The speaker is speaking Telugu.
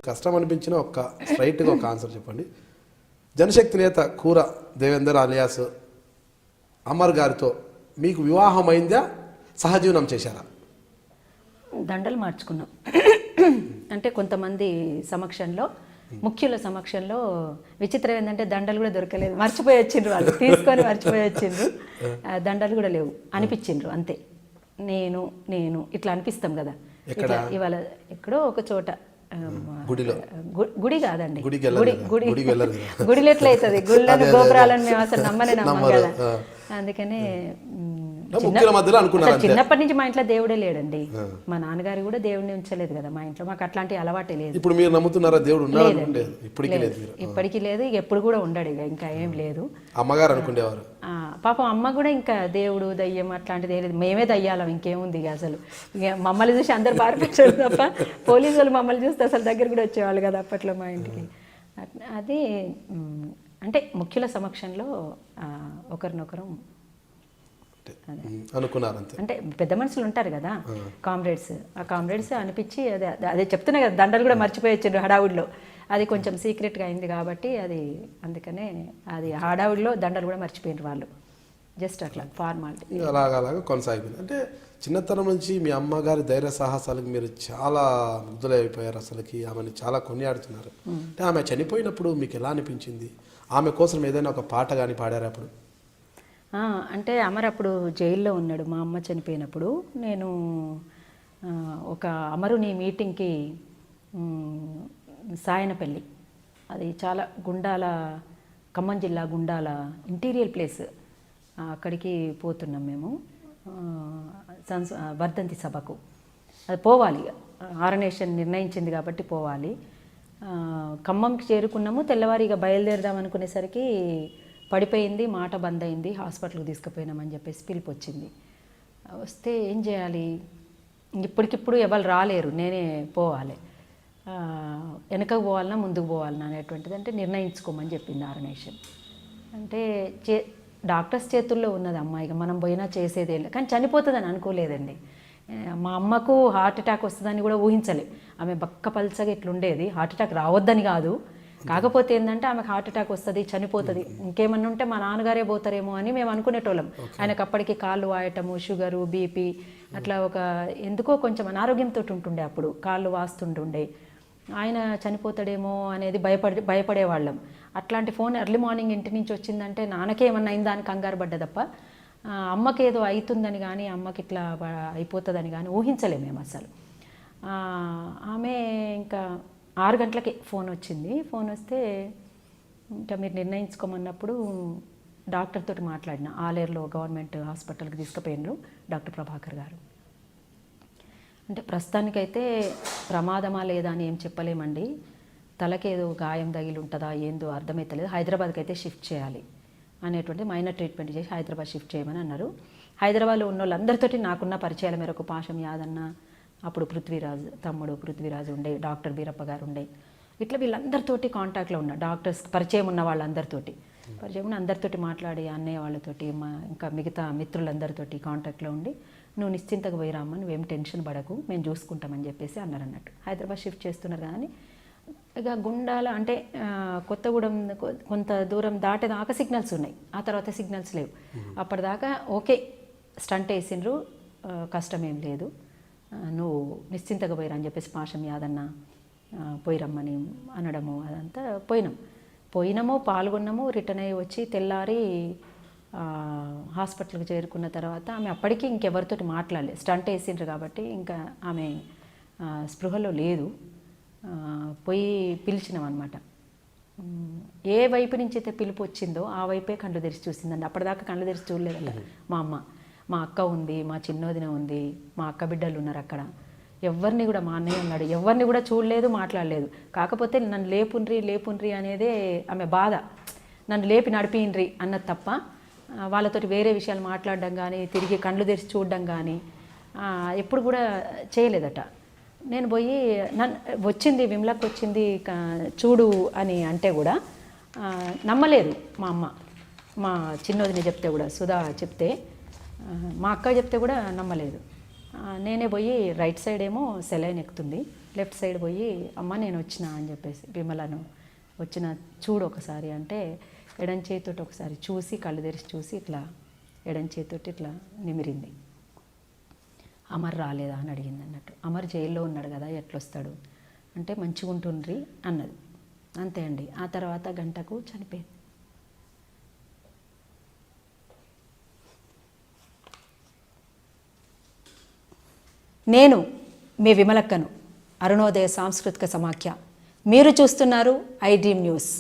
కష్టం అనిపించిన ఒక్క స్ట్రైట్గా ఒక ఆన్సర్ చెప్పండి. జనశక్తి నేత కూర దేవేందర్ అలియాస్ అమర్ గారితో మీకు వివాహం అయిందా, సహజీవనం చేశారా? దండలు మార్చుకున్నాం. అంటే కొంతమంది సమక్షంలో, ముఖ్యుల సమక్షంలో. విచిత్రం ఏంటంటే దండలు కూడా దొరకలేదు, మర్చిపోయి వచ్చిండ్రు వాళ్ళు, తీసుకొని మర్చిపోయి వచ్చిండ్రు. దండలు కూడా లేవు అనిపించిండ్రు అంతే. నేను నేను ఇట్లా అనిపిస్తాం కదా, ఇట్లా ఇవాళ ఎక్కడో ఒక చోట, గుడి కాదండి, గుడిలో ఎట్లా అవుతుంది, గుళ్ళను గోపురాలను మేము అసలు నమ్మం కదా. అందుకనే చిన్నప్పటి నుంచి మా ఇంట్లో దేవుడే లేడండి. మా నాన్నగారు కూడా దేవుడిని ఉంచలేదు కదా మా ఇంట్లో, మాకు అట్లాంటి అలవాటే లేదు. ఇప్పుడు మీరు నమ్ముతున్నారా దేవుడు? ఇప్పటికీ లేదు, ఎప్పుడు కూడా ఉండడు, ఇక ఇంకా ఏం లేదు. అమ్మగారు అనుకునేవారు పాపం, అమ్మ కూడా ఇంకా దేవుడు దయ్యం అట్లాంటిది ఏం లేదు, మేమే దయ్యాలం, ఇంకేముంది ఇక. అసలు ఇక మమ్మల్ని చూసి అందరు పారిపించారు తప్ప పోలీసు వాళ్ళు మమ్మల్ని చూస్తే అసలు దగ్గర కూడా వచ్చేవాళ్ళు కదా అప్పట్లో మా ఇంటికి. అది అంటే ముఖ్యుల సమక్షంలో ఒకరినొకరు అనుకున్నారు. అంటే పెద్ద మనుషులు ఉంటారు కదా కామ్రేడ్స్, ఆ కామ్రేడ్స్ అనిపించి అదే చెప్తున్నా కదా, దండలు కూడా మర్చిపోయి వచ్చిండ్రు హడావుడిలో. అది కొంచెం సీక్రెట్గా అయింది కాబట్టి అది, అందుకనే అది హడావుడిలో దండలు కూడా మర్చిపోయినారు వాళ్ళు, జస్ట్ అట్లా ఫార్మాలిటీ. అలాగా కొనసాగిపోయింది. అంటే చిన్నతనం నుంచి మీ అమ్మగారి ధైర్య సాహసాలకు మీరు చాలా ముగ్ధులైపోయారు. అసలుకి ఆమెను చాలా కొనియాడుతున్నారు. అంటే ఆమె చనిపోయినప్పుడు మీకు ఎలా అనిపించింది? ఆమె కోసం ఏదైనా ఒక పాట కానీ పాడారు అప్పుడు? అంటే అమర్ అప్పుడు జైల్లో ఉన్నాడు మా అమ్మ చనిపోయినప్పుడు. నేను ఒక అమరుని మీటింగ్కి సాయనపల్లి, అది చాలా గుండాల, ఖమ్మం జిల్లా గుండాల ఇంటీరియర్ ప్లేస్, అక్కడికి పోతున్నాం మేము వర్ధంతి సభకు. అది పోవాలి, ఆర్గనైజేషన్ నిర్ణయించింది కాబట్టి పోవాలి. ఖమ్మంకి చేరుకున్నాము. తెల్లవారి ఇక బయలుదేరదాం అనుకునేసరికి పడిపోయింది, మాట బంద్ అయింది, హాస్పిటల్కి తీసుకుపోయినామని చెప్పేసి పిలుపు వచ్చింది. వస్తే ఏం చేయాలి, ఇప్పటికిప్పుడు ఎవరు రాలేరు, నేనే పోవాలి, వెనకకు పోవాలన్నా ముందుకు పోవాలన్నా అనేటువంటిది అంటే నిర్ణయించుకోమని చెప్పింది ఆర్గనైజేషన్. అంటే డాక్టర్స్ చేతుల్లో ఉన్నది అమ్మాయిగా, మనం పోయినా చేసేదే లేదు. కానీ చనిపోతుందని అనుకోలేదండి. మా అమ్మకు హార్ట్ అటాక్ వస్తుందని కూడా ఊహించలే. ఆమె బక్క పల్చగా ఇట్లుండేది, హార్ట్ అటాక్ రావద్దని కాదు, కాకపోతే ఏంటంటే ఆమెకు హార్ట్ అటాక్ వస్తుంది, చనిపోతుంది, ఇంకేమన్నా ఉంటే మా నాన్నగారే పోతారేమో అని మేము అనుకునేటోళ్ళం. ఆయనకు అప్పటికి కాళ్ళు వాయటము, షుగరు, బీపీ, అట్లా ఒక ఎందుకో కొంచెం అనారోగ్యంతో ఉంటుండే, అప్పుడు కాళ్ళు వాస్తుంటుండే. ఆయన చనిపోతాడేమో అనేది భయపడేవాళ్ళం. అట్లాంటి ఫోన్ ఎర్లీ మార్నింగ్ ఇంటి నుంచి వచ్చిందంటే నాన్నకేమన్నా అయిందా అని కంగారు పడ్డ తప్ప అమ్మకి ఏదో అవుతుందని కానీ, అమ్మకి ఇట్లా అయిపోతుందని కానీ ఊహించలేము మేము అసలు. ఆమె ఇంకా 6 గంటలకి ఫోన్ వచ్చింది. ఫోన్ వస్తే ఇంకా మీరు నిర్ణయించుకోమన్నప్పుడు డాక్టర్ తోటి మాట్లాడిన, ఆలేరులో గవర్నమెంట్ హాస్పిటల్కి తీసుకుపోయినారు డాక్టర్ ప్రభాకర్ గారు. అంటే ప్రస్తుతానికైతే ప్రమాదమా లేదా అని ఏం చెప్పలేమండి, తలకేదో గాయం తగిలి ఉంటుందా ఏందో అర్థమవుతలేదు, హైదరాబాద్కి అయితే షిఫ్ట్ చేయాలి అనేటువంటి మైనర్ ట్రీట్మెంట్ చేసి హైదరాబాద్ షిఫ్ట్ చేయమని అన్నారు. హైదరాబాద్లో ఉన్న వాళ్ళందరితోటి నాకున్న పరిచయాల మేరకు పాషం యాదన్న, అప్పుడు పృథ్వీరాజు తమ్ముడు పృథ్వీరాజు ఉండే, డాక్టర్ బీరప్ప గారు ఉండే, ఇట్లా వీళ్ళందరితోటి కాంటాక్ట్లో ఉన్న, డాక్టర్స్ పరిచయం ఉన్న వాళ్ళందరితోటి పరిచయం ఉన్న అందరితోటి మాట్లాడి, అన్నయ్య వాళ్ళతోటి ఇంకా మిగతా మిత్రులందరితోటి కాంటాక్ట్లో ఉండి, నువ్వు నిశ్చింతగా పోయి రామ్మా, నువ్వేం టెన్షన్ పడకు, మేము చూసుకుంటామని చెప్పేసి అన్నారు అన్నట్టు. హైదరాబాద్ షిఫ్ట్ చేస్తున్నారు కానీ ఇక గుండాల అంటే కొత్తగూడెం కొంత దూరం దాటేదాకా సిగ్నల్స్ ఉన్నాయి, ఆ తర్వాత సిగ్నల్స్ లేవు. అప్పటిదాకా ఓకే, స్టంట్ వేసిండ్రు, కష్టమేం లేదు, నువ్వు నిశ్చింతగా పోయిరా అని చెప్పేసి పాషం యాదన్న పోయిరమ్మని అనడము, అదంతా పోయినాము, పాల్గొన్నాము, రిటర్న్ అయ్యి వచ్చి తెల్లారి హాస్పిటల్కి చేరుకున్న తర్వాత ఆమె అప్పటికి ఇంకెవరితోటి మాట్లాడలేదు, స్టంట్ వేసిండ్రు కాబట్టి ఇంకా ఆమె స్పృహలో లేదు. పోయి పిలిచినాం అనమాట. ఏ వైపు నుంచి అయితే పిలుపు వచ్చిందో ఆ వైపే కళ్ళు తెరిచి చూసిందండి. అప్పటిదాకా కళ్ళు తెరిచి చూడలేదట మా అమ్మ. మా అక్క ఉంది, మా చిన్నోదిన ఉంది, మా అక్క బిడ్డలు ఉన్నారు అక్కడ, ఎవరిని కూడా, మా అన్నయ్య ఉన్నాడు, ఎవరిని కూడా చూడలేదు, మాట్లాడలేదు. కాకపోతే నన్ను లేపుండ్రి అనేదే ఆమె బాధ, నన్ను లేపి నడిపిన్రి అన్నది తప్ప వాళ్ళతోటి వేరే విషయాలు మాట్లాడడం కానీ, తిరిగి కళ్ళు తెరిచి చూడడం కానీ ఎప్పుడు కూడా చేయలేదట. నేను పోయి వచ్చింది విమలకి వచ్చింది చూడు అని అంటే కూడా నమ్మలేదు మా అమ్మ. మా చిన్నోదిని చెప్తే కూడా, సుధా చెప్తే, మా అక్క చెప్తే కూడా నమ్మలేదు. నేనే పోయి రైట్ సైడ్ ఏమో సెలైన్ ఎక్కుతుంది, లెఫ్ట్ సైడ్ పోయి అమ్మ నేను వచ్చిన అని చెప్పేసి విమలను వచ్చిన చూడు ఒకసారి అంటే ఎడం చేతితోటి ఒకసారి చూసి కళ్ళు తెరిచి చూసి ఇట్లా ఎడం చేతితోటి ఇట్లా నిమిరింది. అమర్ రాలేదా అని అడిగింది అన్నట్టు. అమర్ జైల్లో ఉన్నాడు కదా ఎట్లొస్తాడు అంటే మంచిగా ఉంటుండ్రి అన్నది. అంతే అండి. ఆ తర్వాత గంటకు చనిపోయింది. నేను మీ విమలక్కను, అరుణోదయ సాంస్కృతిక సమాఖ్య. మీరు చూస్తున్నారు ఐ డ్రీమ్ న్యూస్.